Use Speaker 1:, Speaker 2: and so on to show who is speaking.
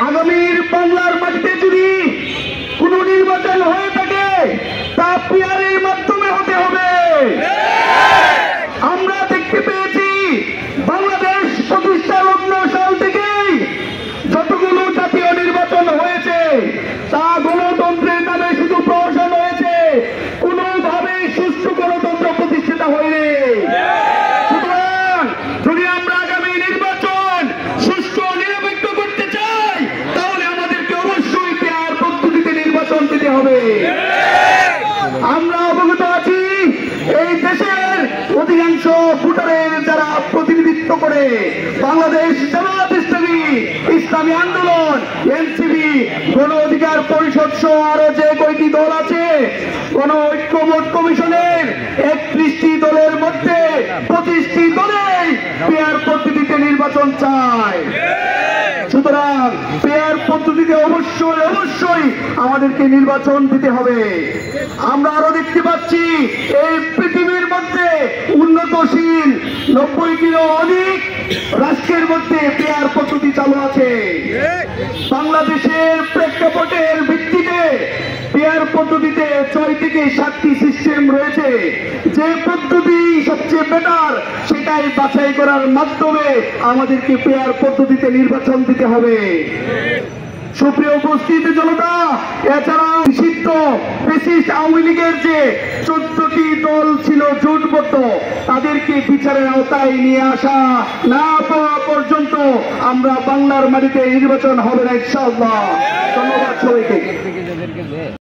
Speaker 1: আগামীর বাংলার মাটিতে যদি কোন নির্বাচন হয়ে থাকে তা পিআরের মাধ্যমে হতে হবে। আমরা দেখতে পেয়েছি বাংলাদেশ প্রতিষ্ঠা লগ্ন সাল থেকেই যতগুলো জাতীয় নির্বাচন হয়েছে তা গণতন্ত্রের নামে শুধু প্রহসন হয়েছে, কোনোভাবেই সুষ্ঠু গণতন্ত্র প্রতিষ্ঠিত হয়নি। সুতরাং যদি আমরা আগামী নির্বাচন সুষ্ঠু নিরপেক্ষ করতে চাই তাহলে আমাদেরকে অবশ্যই পিআর পদ্ধতিতে নির্বাচন দিতে হবে। আমরা অবগত আছি এই দেশের অধিকাংশ ভোটারের যারা প্রতিনিধিত্ব করে বাংলাদেশ জামায়াত ইসলামী, ইসলামী আন্দোলন, এনসিপি, গণ অধিকার পরিষদ সহ আরো যে কয়টি দল আছে, গণ ঐক্যমত কমিশনের 31টি দলের মধ্যে 25টি দলেই পিআর পদ্ধতিতে নির্বাচন চায়। সুতরাং পিআর পদ্ধতিতে অবশ্যই আমাদেরকে নির্বাচন দিতে হবে। আমরা আরো দেখতে পাচ্ছি এই পৃথিবীর মধ্যে উন্নতশীল 90টিরও অধিক রাষ্ট্রের মধ্যে পিআর পদ্ধতি চালু আছে। বাংলাদেশের প্রেক্ষাপটের ভিত্তিতে পিআর পদ্ধতিতে 6 থেকে 7টি সিস্টেম রয়েছে। যে পদ্ধতি সবচেয়ে বেটার সেটাই বাছাই করার মাধ্যমে আমাদেরকে পিআর পদ্ধতিতে নির্বাচন দিতে হবে। সুপ্রিয় উপস্থিতি জনতা, এছাড়াও নিষিদ্ধ ফ্যাসিস্ট আওয়ামী লীগের যে 14টি দল ছিল জোটবদ্ধ, তাদেরকে বিচারের আওতায় নিয়ে আসা না পাওয়া পর্যন্ত আমরা বাংলার মাটিতে নির্বাচন হবে না ইনশাআল্লাহ। ধন্যবাদ সবাইকে।